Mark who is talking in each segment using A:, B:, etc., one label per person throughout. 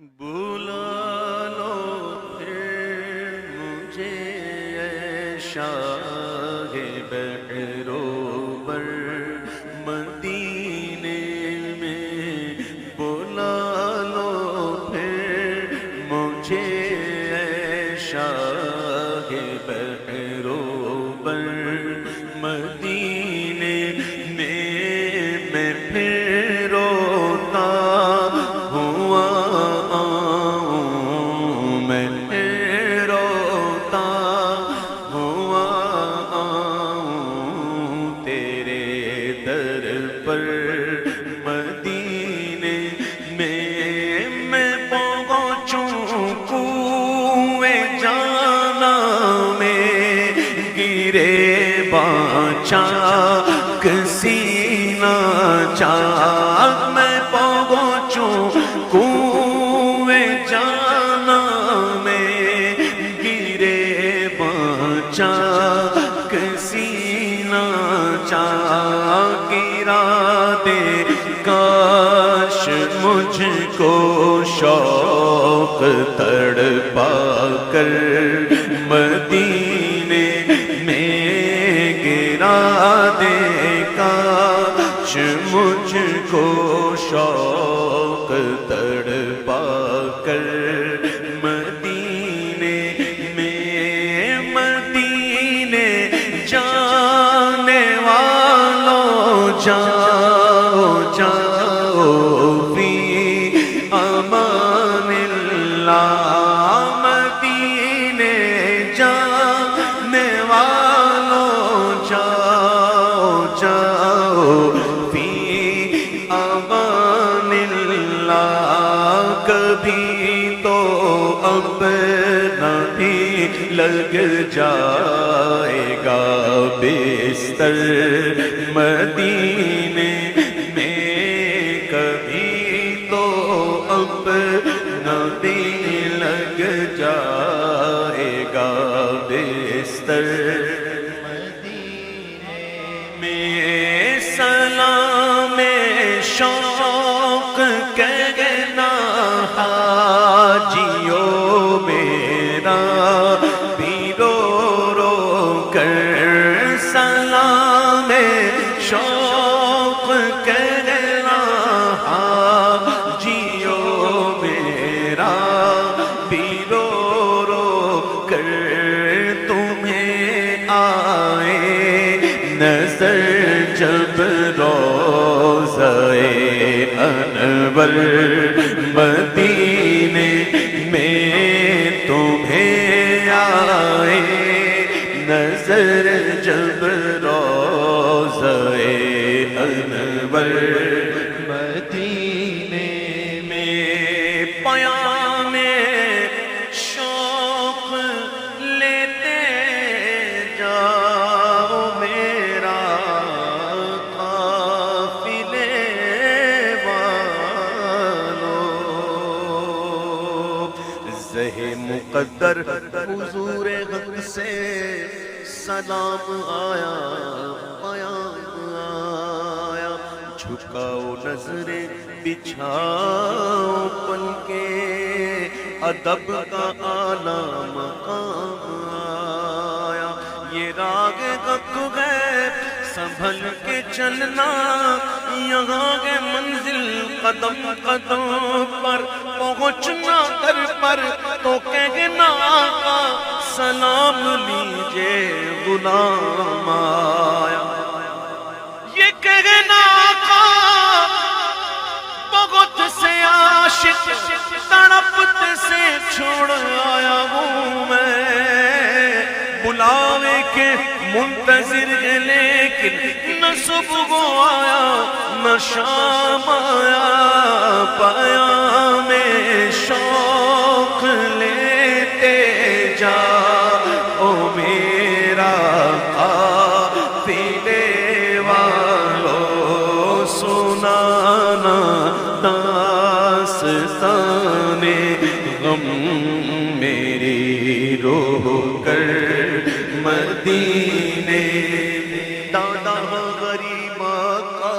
A: بلا لو پھر مجھے اے شاہ بحروبر مدینے میں، بلا لو پھر مجھے اے شاہ بحروبر مدینے میں پھر روتا ہوا مدینے میں پہنچوں کوئے جانا میں، گرے باچاک سینہ چاک میں پہنچوں کوئے جانا میں، گرے باچاک سینہ چاک گرا دے کاش مجھ کو شوق تڑپا کر مدینے میں گرا دے کاش مجھ کو شوق تڑپا کر مدینے میں، مدینے جانے والوں جاؤ جاؤ فی امان اللہ، مدینے جانے والوں جاؤ جاؤ فی امان اللہ، کبھی تو اپنا بھی لگ جائے گا بستر مدینے میں، کبھی تو اپنا بھی لگ جائے گا بستر مدینے میں، سلام شوق کہنا حاجیو میرا بھی رو رو کر، سلام شوق کہنا حاجیو میرا بھی رو رو کر، تمہیں آئے نظر جب روضہ انور مدینے میں، تمہیں آئے نظر جب روضہ انور مدینے میں، پیام شوق لیتے جاؤ میرا قافلے والو، زہ مقدر حضور حق سے سلام آیا، پیام آیا، جھکاؤ نظریں بچھاؤ پن کے، ادب کا اعلیٰ مقام آیا، یہ راگ حق ہے سنبھل کے چلنا، یہاں کے منزل قدم قدم پر پہنچنا، در پر تو کہنا آقا سلام لیجے غلام آیا، یہ کہنا آقا بہت سے عاشق تڑپتے سے چھوڑ آیا ہوں میں، بلاوے کے منتظر ہے لیکن نہ صبح آیا نہ شام آیا، پیام شوق لیتے جاؤ میرا قافلے والوں، سنانا داستان غم میری روح کر مدینے، دادا غریب آقا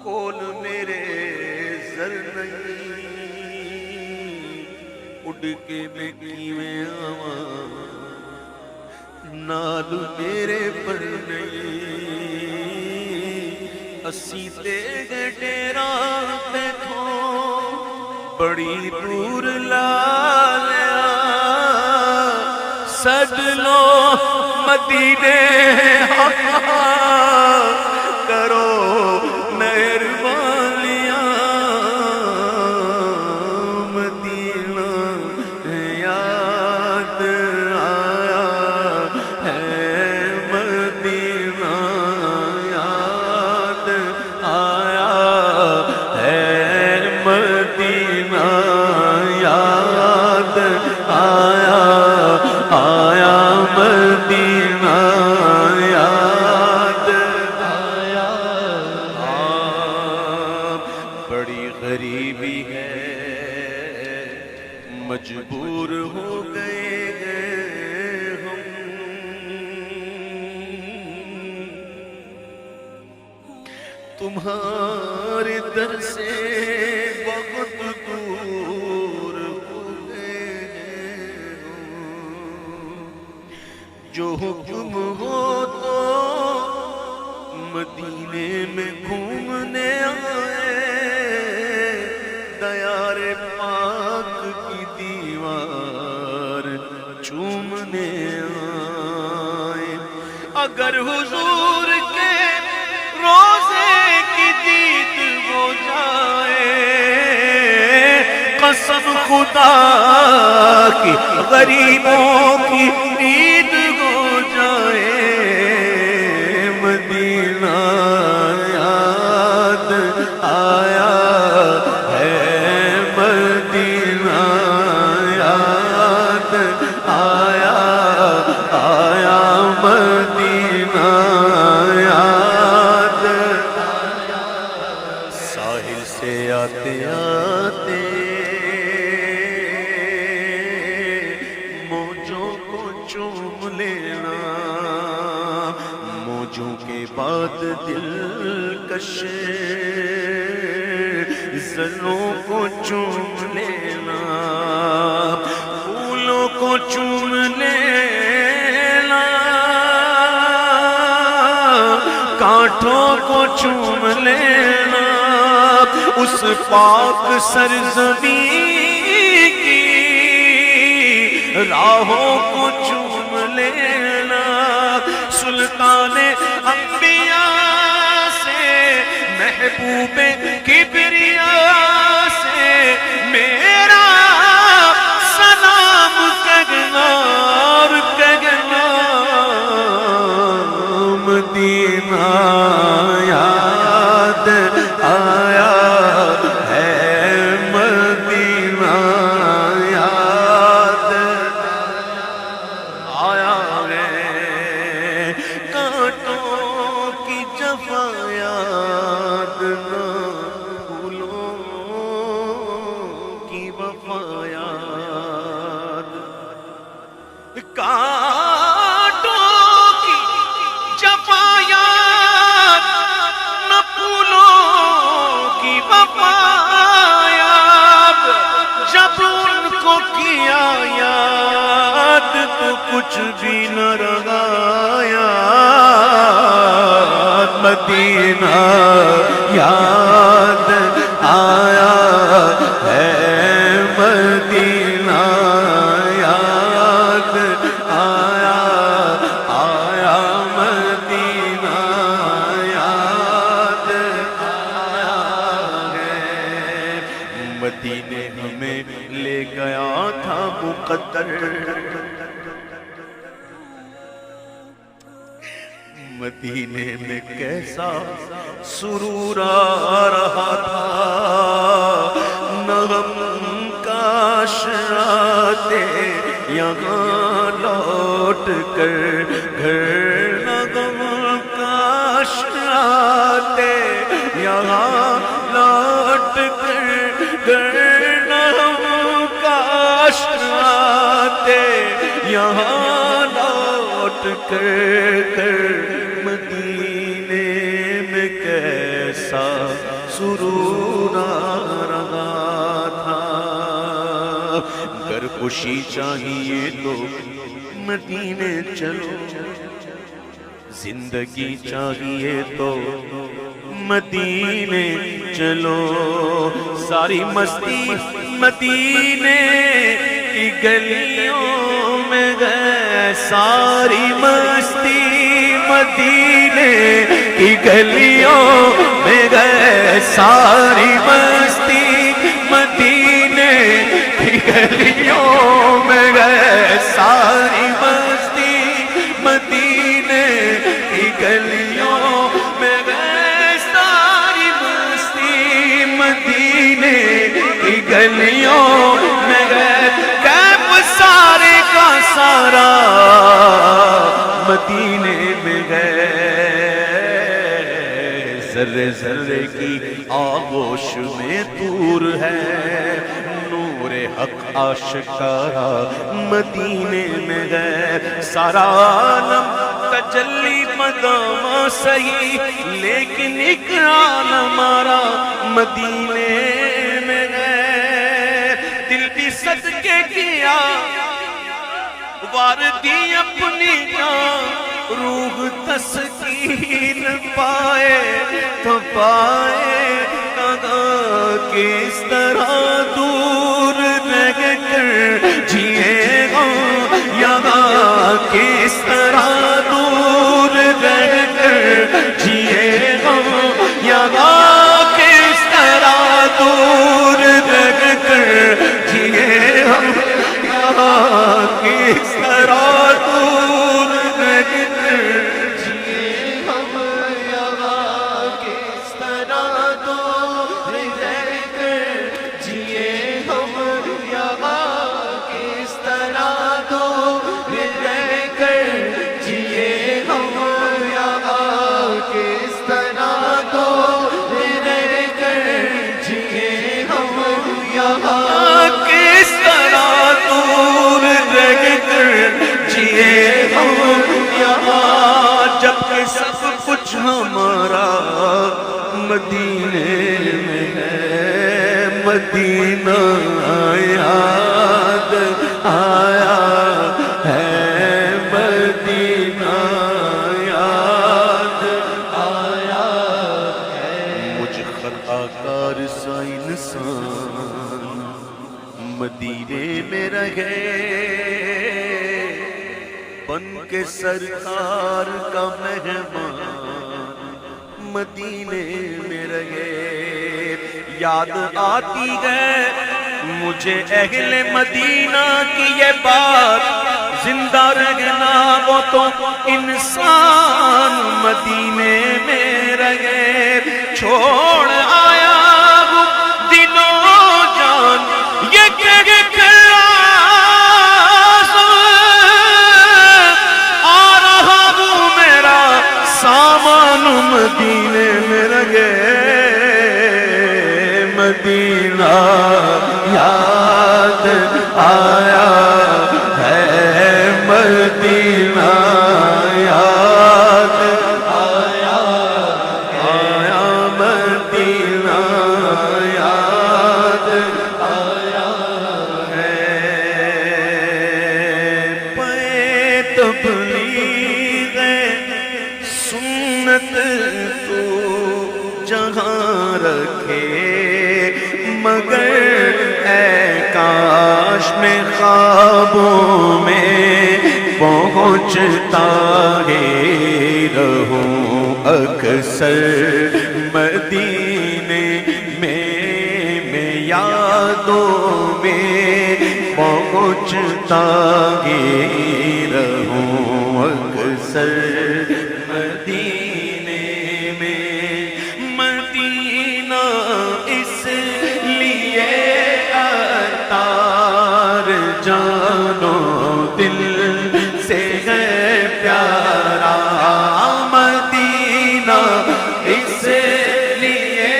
A: کول میرے زر نہیں، اڑ کے میں کیویں آواں نال میرے پر نہیں اسی تے ڈیرا دیکھو بڑی دور لا لیا سد لو مدینے کرو مہربانیاں مدینہ یاد آیا ہے مدینہ یاد آیا ہے مدینہ یاد آیا آیا مدینہ یاد آیا بڑی غریبی ہے مجبور ہو گئے ہم تمہارے در سے بہت دور ہو گئے جو حکم ہو تو مدینے میں گھومنے آئے دیار پاک کی دیوار چومنے آئے اگر حضور کے روزے کی دید ہو جائے قسم خدا کی غریبوں کی عید ہو جائے مدینہ یاد آیا ہے مدینہ یاد آیا آیا مدینہ یاد ساحل سے آتے آتے موجوں کو چوم لینا موجوں کے بعد دلکش زلوں کو چوم لینا پھولوں کو چوم لینا کانٹوں کو چوم لینا اس پاک سرزمین کی راہوں کو چوم لینا سلطان انبیاء سے محبوب کبریاء سے میرا سلام کہنا اور کہنا مدینہ یاد آیا ہے مدینہ یاد آیا ہے کانٹوں کی جفا یاد نہ پھولوں کی وفا یاد کانٹوں کی جفا یاد نہ پھولوں کی وفا یاد جب ان کو کیا یاد تو کچھ بھی نہ رہا یاد مدینہ یاد آیا ہے مدینہ یاد آیا آیا مدینہ یاد آیا ہے مدینے ہمیں لے گیا تھا مقدر مدینے میں کیسا سرور آ رہا تھا نہ ہم کاش آتے یہاں لوٹ کر گھر نہ ہم کاش آتے یہاں لوٹ کر گھر نہ ہم کاش آتے یہاں لوٹ کر مدینے میں کیسا سرور آ رہا تھا اگر خوشی چاہیے تو مدینے چلو، زندگی چاہیے تو مدینے چلو، ساری مستی مدینے کی گلیوں میں گئے، ساری مستی مدینے کی گلیوں میں گئے، ساری مستی مدینے کی گلیوں میں گئے، ساری مستی مدینے کی گلیوں میں گئے، ساری مستی مدینے کی گلیوں میں گئے، کیف سارے کا سارا مدینے میں گئے، ذرے ذرے کی آغوش میں طور ہے، نور حق آشکارا مدینے میں گئے، سارا عالم تجلی مدامہ سہی، لیکن ایک عالم ہمارا مدینے میں گئے، دل بھی صدقے کیا واردی اپنی جان، روح تسکین پائے تو پائے کہاں کس طرح دور رہ کر جیے گا، یہاں کس طرح دور رہ کر جیے گا، یہاں کس طرح دور رہ کر جیے ہم، یہاں کس طرح دور رہ کر جیے ہم، یہاں کس طرح دور رہ کر جیے ہم، یہاں کس طرح دور رہ کر جیے ہم، یہاں کس طرح دور رہ کر جیے ہم، یہاں کس طرح دور رہ کر جیے ہم، یہاں جبکہ سب کچھ ہمارا مدینے میں ہے، مدینہ یاد آیا ہے، مدینہ یاد آیا ہے، مجھ خطا کار سا انسان مدینے میں رہے، بن کے سرکار کا مہمان مدینے میں رہے، یاد آتی ہے مجھے اہل مدینہ کی یہ بات، زندہ رہنا وہ تو انسان مدینے میں رہے، چھوڑ آیا وہ دلوں جان یہ کہہ کر آ رہا ہوں میرا سامان مدینے میں رہے، مدینہ یاد آیا ہے، مدینہ یاد آیا آیا، مدینہ یاد آیا ہے، پے تبلیغ سنت تو جہاں رکھے، مگر اے کاش میں خوابوں میں پہنچتا ہی رہوں اکثر مدینے میں یادوں میں پہنچتا ہی رہوں اکثر مدینے میں، مدینہ اس لیے عطار جانو دل سے ہے پیارا، مدینہ اس لیے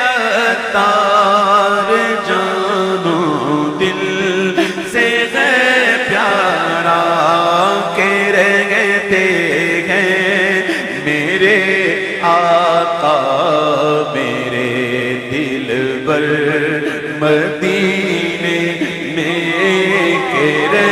A: عطار جانو دل سے ہے پیارا، کہ رہتے ہیں میرے آقا میرے دل بر مدینے میں تیرے